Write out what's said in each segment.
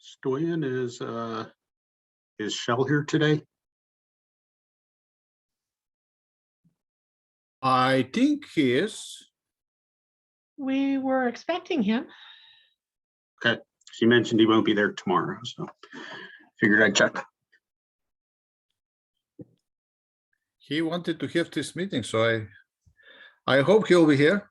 Stoyan, is Shell here today? I think he is. We were expecting him. Okay, she mentioned he won't be there tomorrow, so figured I'd check. He wanted to have this meeting, so I hope he'll be here.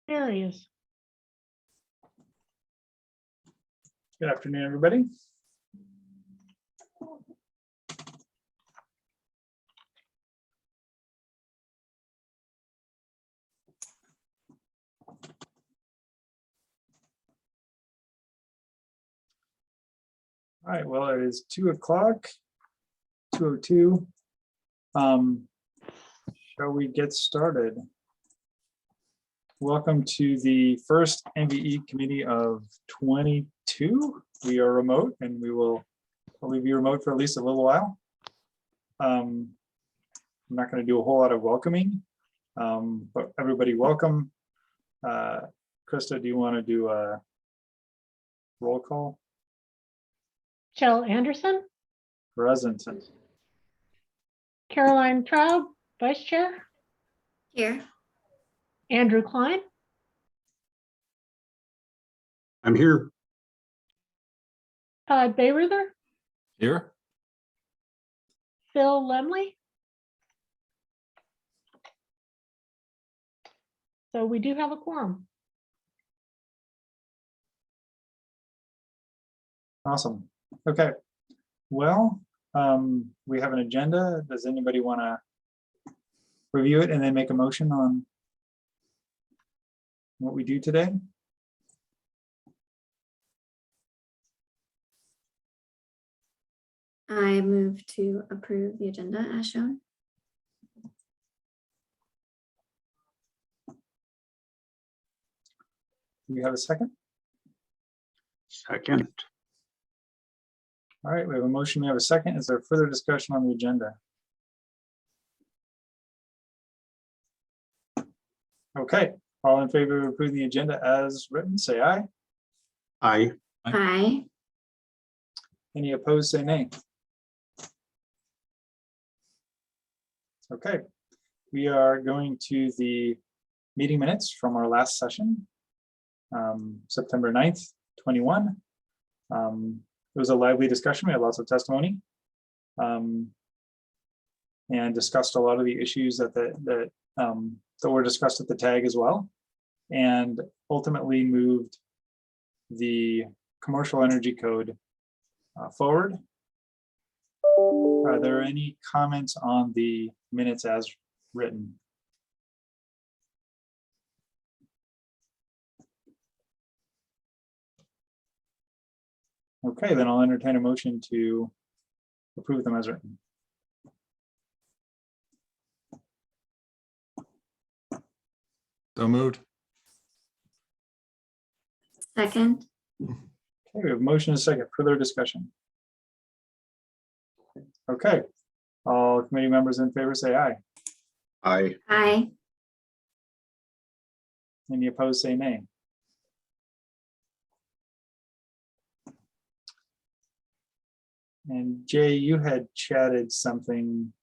There he is. Good afternoon, everybody. All right, well, it is 2 o'clock, 2:02. Shall we get started? Welcome to the first MVE committee of 22. We are remote and we will probably be remote for at least a little while. I'm not going to do a whole lot of welcoming, but everybody welcome. Krista, do you want to do a roll call? Shell Anderson, Present. Caroline Traub, Vice Chair, Here. Andrew Klein, I'm here. Todd Bayreuther, Here. Phil Lemley. So we do have a quorum. Awesome. Okay. Well, we have an agenda. Does anybody want to review it and then make a motion on what we do today? I move to approve the agenda as shown. Do we have a second? Second. All right, we have a motion. We have a second. Is there further discussion on the agenda? Okay, all in favor of approving the agenda as written, say aye. Aye. Aye. Any opposed, say nay. Okay, we are going to the meeting minutes from our last session, September 9th, 21. It was a lively discussion. We had lots of testimony and discussed a lot of the issues that were discussed at the tag as well, and ultimately moved the commercial energy code forward. Are there any comments on the minutes as written? Okay, then I'll entertain a motion to approve them as written. So moved. Second. Okay, we have a motion and a second. Further discussion? Okay, all committee members in favor say aye. Aye. Aye. Any opposed say nay. And Jay, you had chatted something.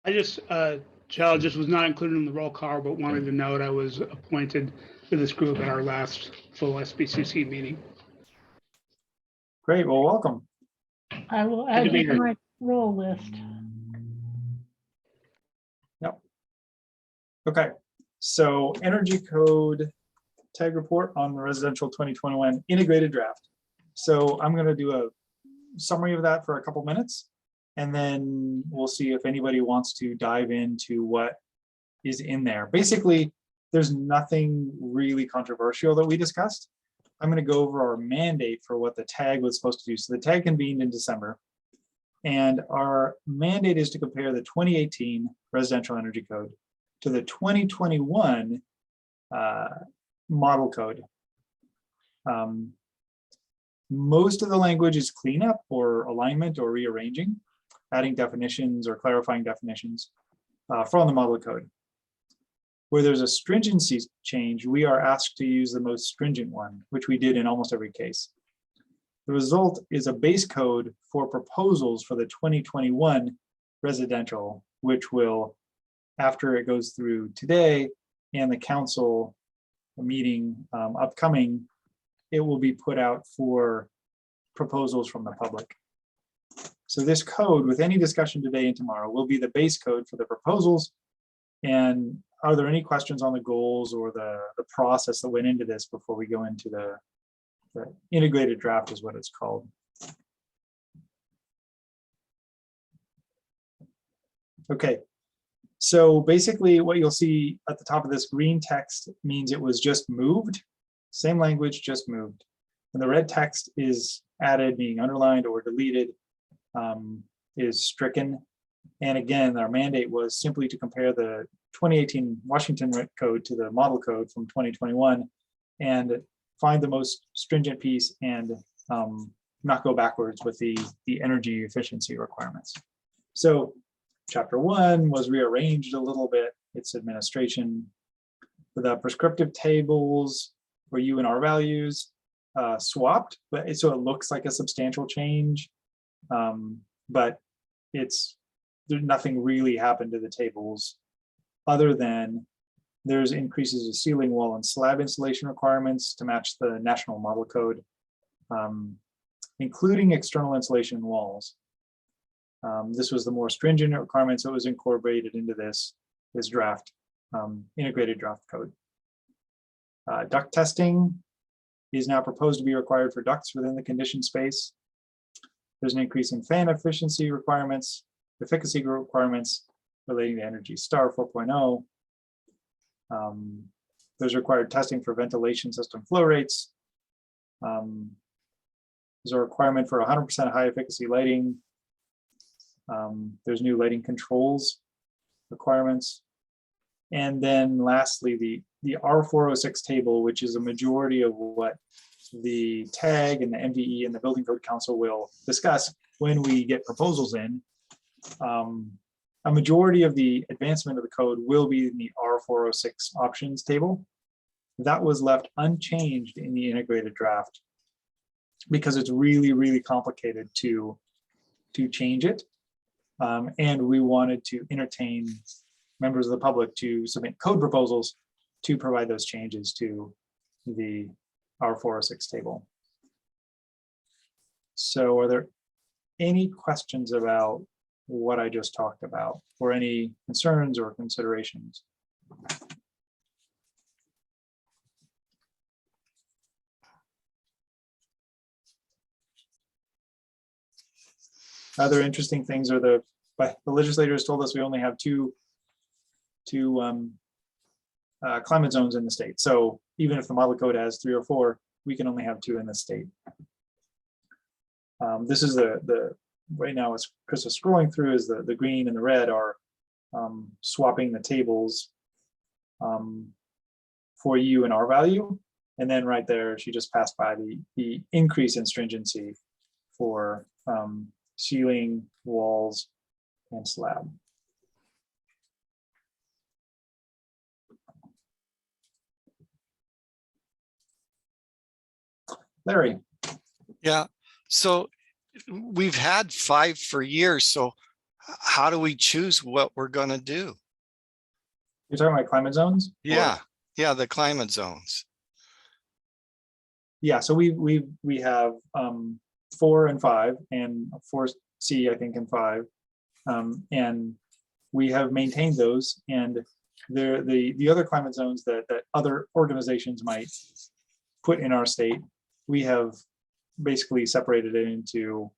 I just, Shell just was not included in the roll call, but wanted to note I was appointed to this group at our last full SBCC meeting. Great, well, welcome. I will Good add to be you to here. my roll list. Yep. Okay, so energy code tag report on the residential 2021 integrated draft. So I'm going to do a summary of that for a couple minutes, and then we'll see if anybody wants to dive into what is in there. Basically, there's nothing really controversial that we discussed. I'm going to go over our mandate for what the tag was supposed to do. So the tag convened in December, and our mandate is to compare the 2018 residential energy code to the 2021 model code. Most of the language is cleanup or alignment or rearranging, adding definitions or clarifying definitions from the model code. Where there's a stringency change, we are asked to use the most stringent one, which we did in almost every case. The result is a base code for proposals for the 2021 residential, which will, after it goes through today and the council meeting upcoming, it will be put out for proposals from the public. So this code, with any discussion today and tomorrow, will be the base code for the proposals. And are there any questions on the goals or the process that went into this before we go into the integrated draft is what it's called. Okay, so basically what you'll see at the top of this green text means it was just moved. Same language, just moved. And the red text is added, being underlined or deleted, is stricken. And again, our mandate was simply to compare the 2018 Washington code to the model code from 2021 and find the most stringent piece and not go backwards with the energy efficiency requirements. So chapter 1 was rearranged a little bit, its administration. The prescriptive tables for U and R values swapped, but so it looks like a substantial change, but nothing really happened to the tables other than there's increases of ceiling, wall, and slab insulation requirements to match the national model code, including external insulation walls. This was the more stringent requirements that was incorporated into this draft, integrated draft code. Duct testing is now proposed to be required for ducts within the conditioned space. There's an increase in fan efficiency requirements, efficacy requirements relating to Energy Star 4.0. There's required testing for ventilation system flow rates. There's a requirement for 100% high efficacy lighting. There's new lighting controls requirements. And then lastly, the R406 table, which is a majority of what the TAG and the MVE and the Building Code Council will discuss when we get proposals in. A majority of the advancement of the code will be in the R406 options table. That was left unchanged in the integrated draft because it's really, really complicated to change it. And we wanted to entertain members of the public to submit code proposals to provide those changes to the R406 table. So are there any questions about what I just talked about, or any concerns or considerations? Other interesting things are the legislators told us we only have two climate zones in the state. So even if the model code has 3 or 4, we can only have 2 in the state. This is the right now, as Chris is scrolling through, is the green and the red are swapping the tables for U and R value. And then right there, she just passed by the increase in stringency for ceiling, walls, and slab. Larry. Yeah, so we've had 5 for years. So how do we choose what we're going to do? You're talking about climate zones? Yeah, yeah, the climate zones. Yeah, so we have 4 and 5 and 4C, I think, and 5, and we have maintained those. And the other climate zones that other organizations might put in our state, we have basically separated it into,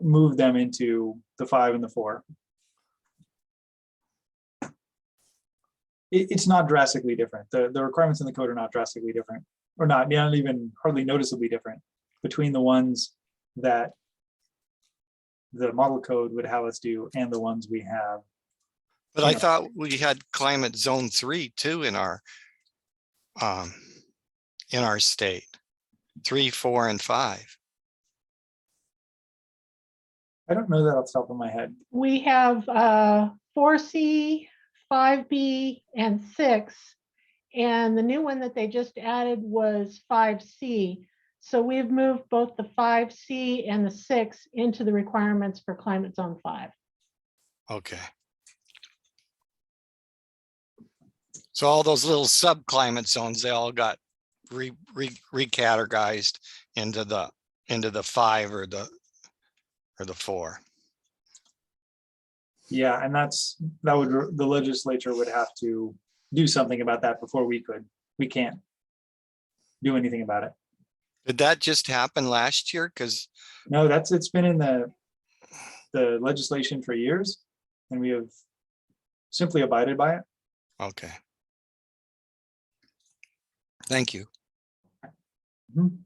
moved them into the 5 and the 4. It's not drastically different. The requirements in the code are not drastically different. or not even hardly noticeably different between the ones that the model code would have us do and the ones we have. But I Yeah. thought we had climate zone 3 too in our state, 3, 4, and 5. I don't know that off the top of my head. We have 4C, 5B, and 6. And the new one that they just added was 5C. So we've moved both the 5C and the 6 into the requirements for climate zone 5. Okay. So all those little sub-climate zones, they all got recategorized into the 5 or the 4. Yeah, and the legislature would have to do something about that before we could. We can't do anything about it. Did that just happen last year? Because No, it's been in the legislation for years, and we have simply abided by it. okay. Thank you. Mhm.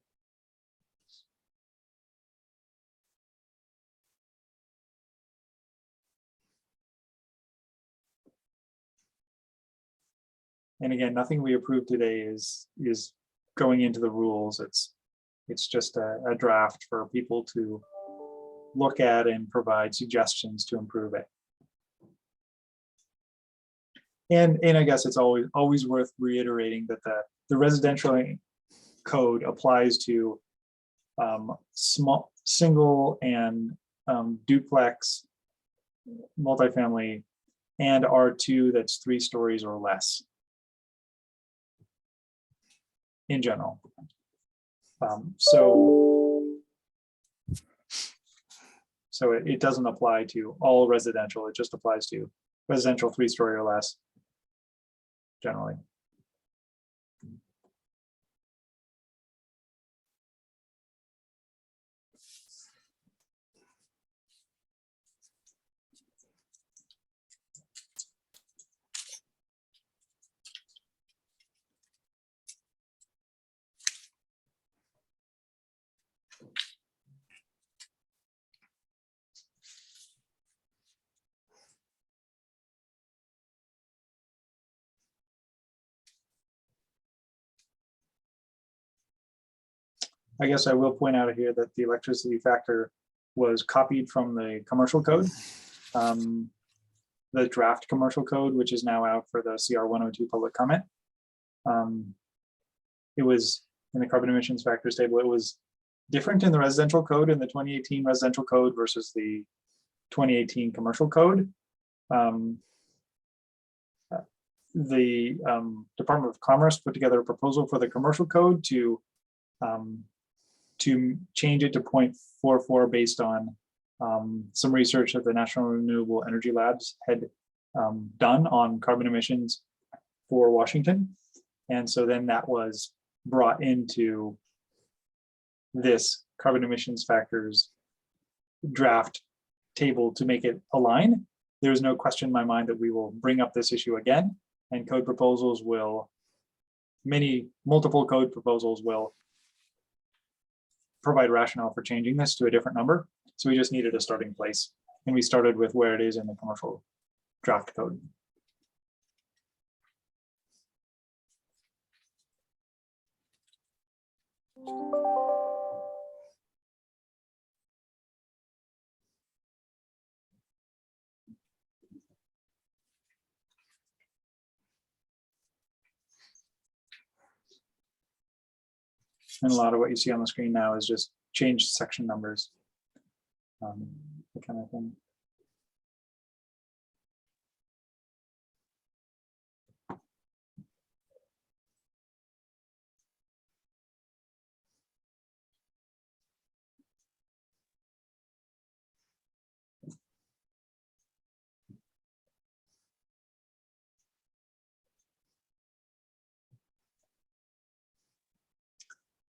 And again, nothing we approve today is going into the rules. It's just a draft for people to look at and provide suggestions to improve it. And I guess it's always worth reiterating that the residential code applies to small single and duplex multifamily and R2 that's 3 stories or less in general. So it doesn't apply to all residential. It just applies to residential 3-story or less generally. I guess I will point out here that the electricity factor was copied from the commercial code, the draft commercial code, which is now out for the CR 102 public comment. It was in the carbon emissions factors table. It was different in the residential code, in the 2018 residential code versus the 2018 commercial code. The Department of Commerce put together a proposal for the commercial code to change it to 0.44 based on some research that the National Renewable Energy Labs had done on carbon emissions for Washington. And so then that was brought into this carbon emissions factors draft table to make it align. There's no question in my mind that we will bring up this issue again, and code proposals will, multiple code proposals will provide rationale for changing this to a different number. So we just needed a starting place, and we started with where it is in the commercial draft code. And a lot of what you see on the screen now is just changed section numbers, that kind of thing.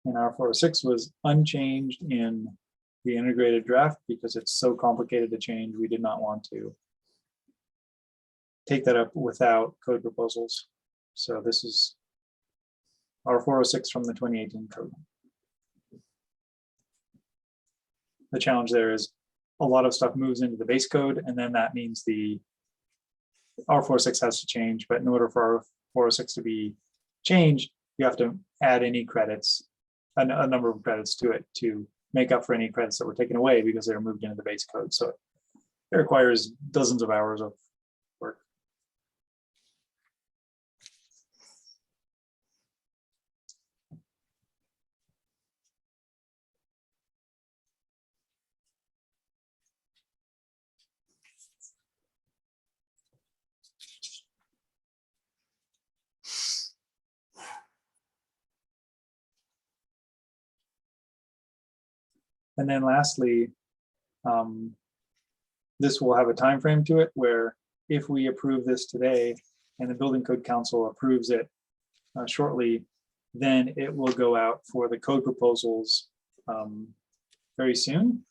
And R406 was unchanged in the integrated draft because it's so complicated to change. We did not want to take that up without code proposals. So this is R406 from the 2018 code. The challenge there is a lot of stuff moves into the base code, and then that means the R406 has to change. But in order for R406 to be changed, you have to add any credits, a number of credits to it to make up for any credits that were taken away because they're moved into the base code. So it requires dozens of hours of work. And then lastly, this will have a time frame to it where if we approve this today and the Building Code Council approves it shortly, then it will go out for the code proposals very soon.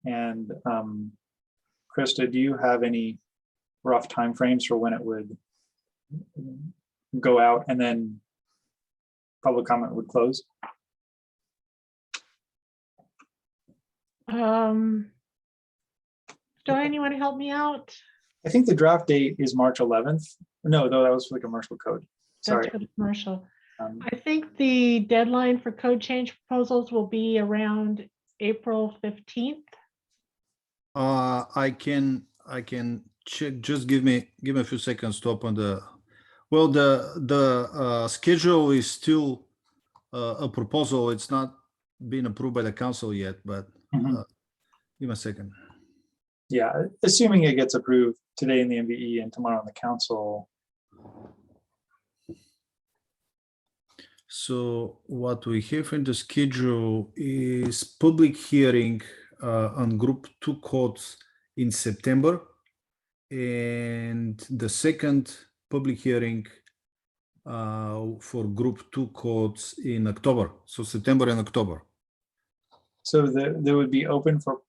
And Krista, do you have any rough timeframes for when it would go out and then public comment would close? Joanne, you want to help me out? I think the draft date is March 11th. No, that was for the commercial code. Sorry. That's for the commercial. Um, I think the deadline for code change proposals will be around April 15th. I can check. Just give me a few seconds to open the. Well, the schedule is still a proposal. It's not been approved by the council yet, but Mhm. give me a second. Yeah, assuming it gets approved today in the MVE and tomorrow in the council. So what we have in the schedule is public hearing on group 2 codes in September, and the second public hearing for group 2 codes in October. So September and October. So there would be open for,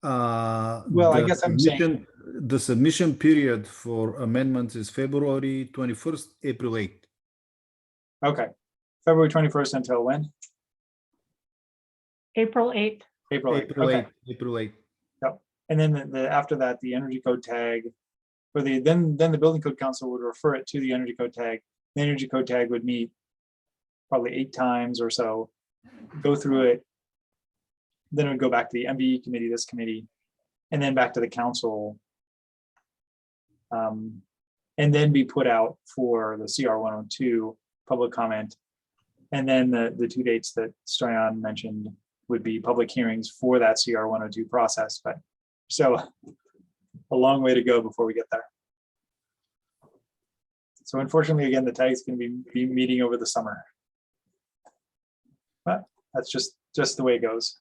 Well, I guess I'm saying- the submission period for amendments is February 21st, April 8th. okay, February 21st until when? April 8th. April 8th. April Okay. 8th, April 8th. And then after that, the energy code tag, or then the Building Code Council would refer it to the energy code tag. The energy code tag would meet probably 8 times or so, go through it. Then it would go back to the MVE committee, this committee, and then back to the council. And then be put out for the CR 102 public comment. And then the 2 dates that Stoyan mentioned would be public hearings for that CR 102 process. But so a long way to go before we get there. So unfortunately, again, the tags can be meeting over the summer. But that's just the way it goes.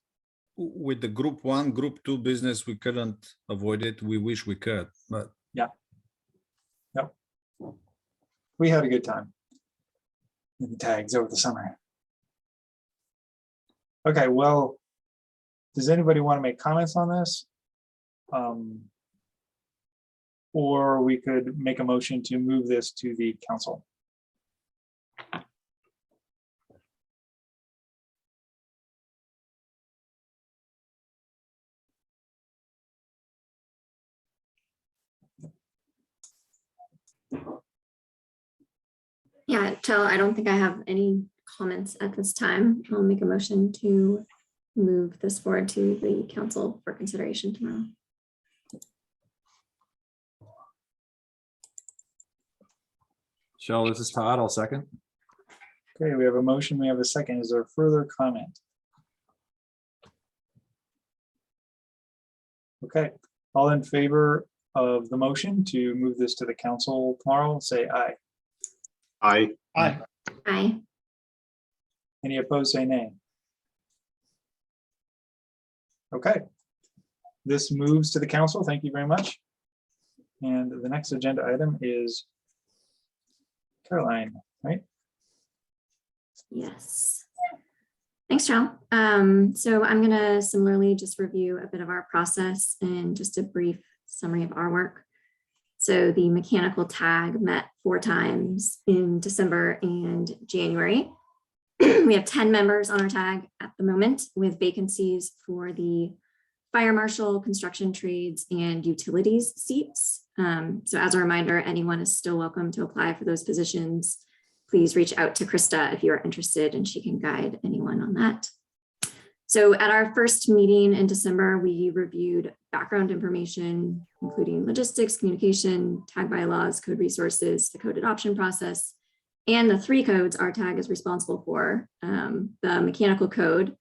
With the group 1, group 2 business, we couldn't avoid it. We wish we could, but We had a good time in the tags over the summer. Okay, well, does anybody want to make comments on this? Or we could make a motion to move this to the council. Yeah, Chell, I don't think I have any comments at this time. I'll make a motion to move this forward to the council for consideration tomorrow. Shell, this is Todd. I'll second. Okay, we have a motion, we have a second. Is there further comment? Okay, all in favor of the motion to move this to the council tomorrow, say aye. Aye. Aye. Aye. Any opposed, say nay. Okay. This moves to the council. Thank you very much. And the next agenda item is Caroline, right? Yes. Thanks, Chell. So I'm gonna similarly just review a bit of our process and just a brief summary of our work. So the mechanical tag met 4 times in December and January. We have 10 members on our tag at the moment, with vacancies for the fire marshal, construction trades, and utilities seats. So as a reminder, anyone is still welcome to apply for those positions. Please reach out to Krista if you're interested, and she can guide anyone on that. So at our first meeting in December, we reviewed background information, including logistics, communication, tag bylaws, code resources, the code adoption process, and the 3 codes our tag is responsible for: the mechanical code,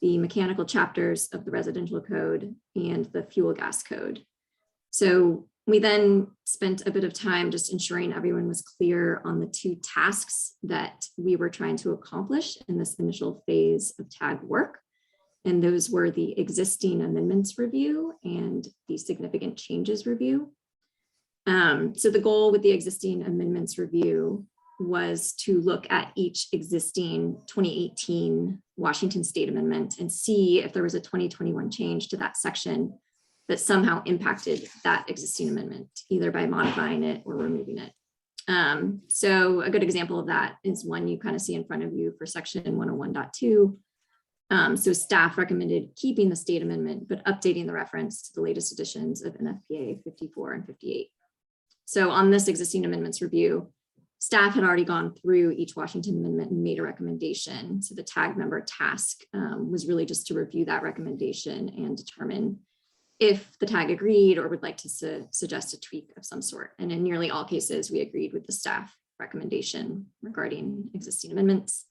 the mechanical chapters of the residential code, and the fuel gas code. So we then spent a bit of time just ensuring everyone was clear on the 2 tasks that we were trying to accomplish in this initial phase of tag work. And those were the existing amendments review and the significant changes review. So the goal with the existing amendments review was to look at each existing 2018 Washington State Amendment and see if there was a 2021 change to that section that somehow impacted that existing amendment, either by modifying it or removing it. So a good example of that is one you kind of see in front of you for section 101.2. So staff recommended keeping the state amendment, but updating the reference to the latest editions of NFPA 54 and 58. So on this existing amendments review, staff had already gone through each Washington amendment and made a recommendation. So the tag member task was really just to review that recommendation and determine if the tag agreed or would like to suggest a tweak of some sort. And in nearly all cases, we agreed with the staff recommendation regarding existing amendments.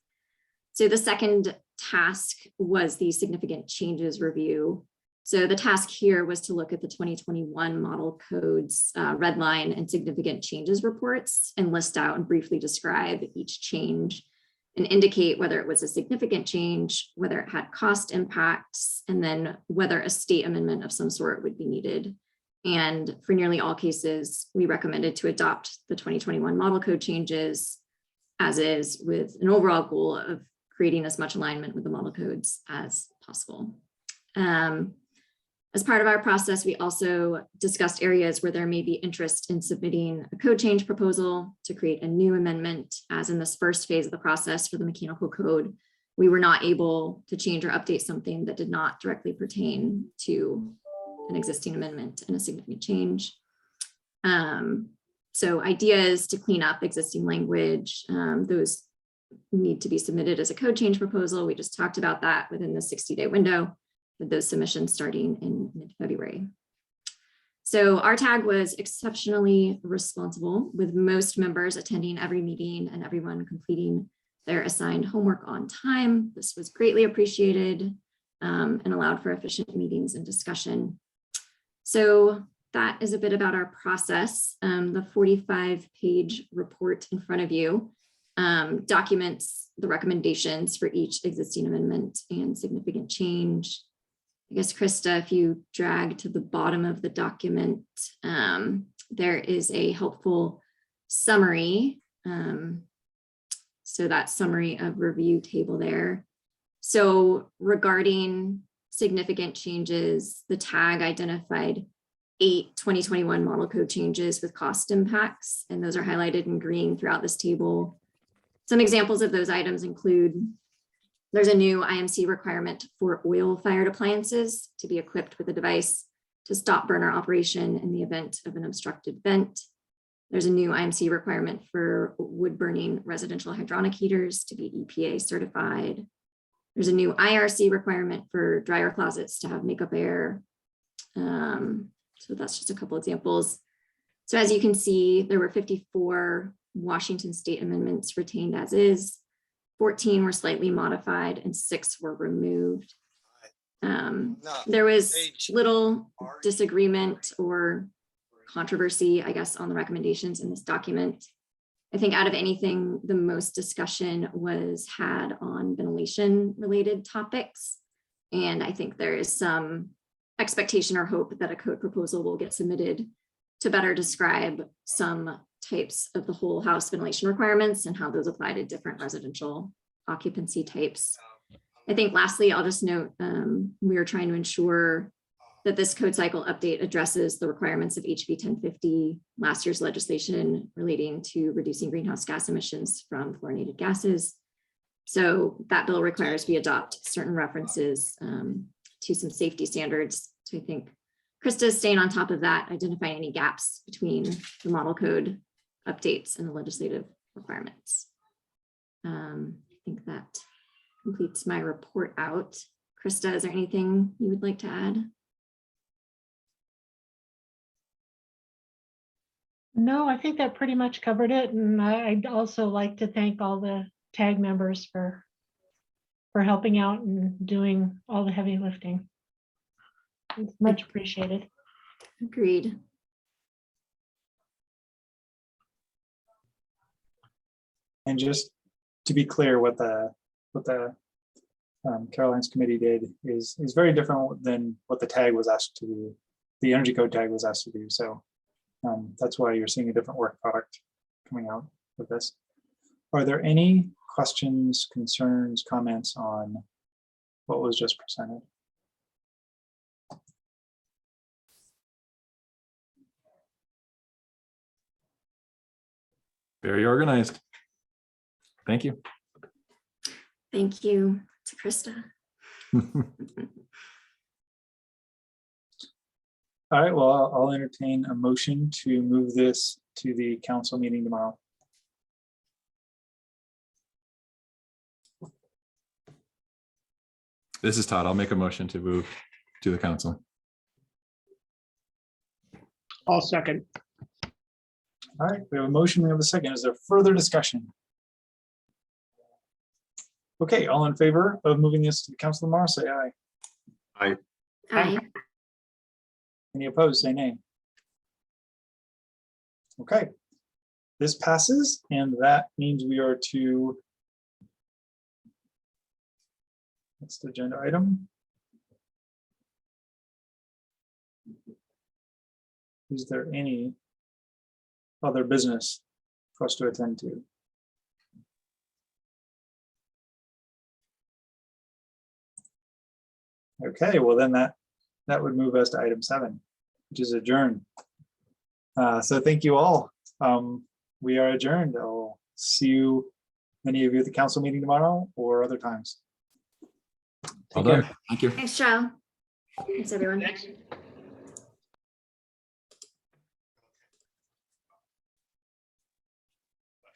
So the second task was the significant changes review. So the task here was to look at the 2021 model codes, red line and significant changes reports, and list out and briefly describe each change and indicate whether it was a significant change, whether it had cost impacts, and then whether a state amendment of some sort would be needed. And for nearly all cases, we recommended to adopt the 2021 model code changes as is, with an overall goal of creating as much alignment with the model codes as possible. As part of our process, we also discussed areas where there may be interest in submitting a code change proposal to create a new amendment. As in this first phase of the process for the mechanical code, we were not able to change or update something that did not directly pertain to an existing amendment and a significant change. So ideas to clean up existing language, those need to be submitted as a code change proposal. We just talked about that within the 60-day window, with those submissions starting in mid-February. So our tag was exceptionally responsible, with most members attending every meeting and everyone completing their assigned homework on time. This was greatly appreciated and allowed for efficient meetings and discussion. So that is a bit about our process. The 45-page report in front of you documents the recommendations for each existing amendment and significant change. I guess, Krista, if you drag to the bottom of the document, there is a helpful summary. So that summary of review table there. So regarding significant changes, the tag identified 8 2021 model code changes with cost impacts, and those are highlighted in green throughout this table. Some examples of those items include: there's a new IMC requirement for oil-fired appliances to be equipped with a device to stop burner operation in the event of an obstructed vent. There's a new IMC requirement for wood-burning residential hydronic heaters to be EPA certified. There's a new IRC requirement for dryer closets to have makeup air. So that's just a couple examples. So as you can see, there were 54 Washington State amendments retained as is. 14 were slightly modified and 6 were removed. There was little disagreement or controversy, I guess, on the recommendations in this document. I think out of anything, the most discussion was had on ventilation related topics. And I think there is some expectation or hope that a code proposal will get submitted to better describe some types of the whole house ventilation requirements and how those apply to different residential occupancy types. I think lastly, I'll just note we are trying to ensure that this code cycle update addresses the requirements of HB 1050, last year's legislation relating to reducing greenhouse gas emissions from fluorinated gases. So that bill requires we adopt certain references to some safety standards. So I think Krista is staying on top of that, identifying any gaps between the model code updates and the legislative requirements. I think that completes my report out. Krista, is there anything you would like to add? No, I think that pretty much covered it. And I'd also like to thank all the TAG members for helping out and doing all the heavy lifting. It's much appreciated. Agreed. And just to be clear, what the Caroline's committee did is very different than what the tag was asked to do. The energy code tag was asked to do. So that's why you're seeing a different work product coming out with this. Are there any questions, concerns, comments on what was just presented? Very organized. Thank you. Thank you to Krista. All right, well, I'll entertain a motion to move this to the council meeting tomorrow. This is Todd. I'll make a motion to move to the council. I'll second. All right, we have a motion, we have a second. Is there further discussion? Okay, all in favor of moving this to the council tomorrow, say aye. Aye. Any opposed, say nay. Okay, this passes, and that means we are to next agenda item. Is there any other business for us to attend to? Okay, well then that would move us to item 7, which is adjourn. So thank you all. We are adjourned. I'll see you, many of you at the council meeting tomorrow or other times. Well Take care. done. Thank you. Thanks, Charles. Thanks, everyone. Thanks.